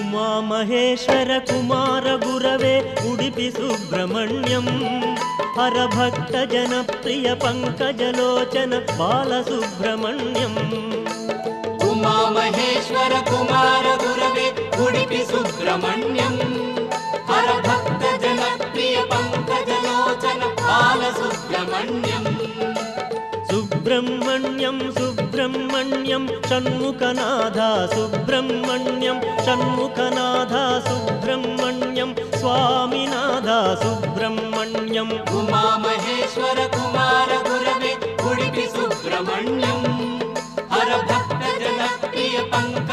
उमामहेश्वर कुमार गुरवे उडुपि सुब्रह्मण्यं हरभक्त जनप्रिय पंकजलोचन बालसुब्रह्मण्यम् उमामहेश्वर कुमार गुरवे उडुपि सुब्रह्मण्यं हरभक्त जनप्रिय पंकजलोचन बालसुब्रह्मण्यम् सुब्रह्मण्यं सुब्रह्मण्यं षण्मुखनाथा सुब्रह्मण्यं षण्मुखनाथा सुब्रह्मण्यं स्वामिनाथा सुब्रह्मण्यम् उमामहेश्वर कुमार गुरवे उडुपि सुब्रह्मण्यं हरभक्त जनप्रिय पंकजलोचन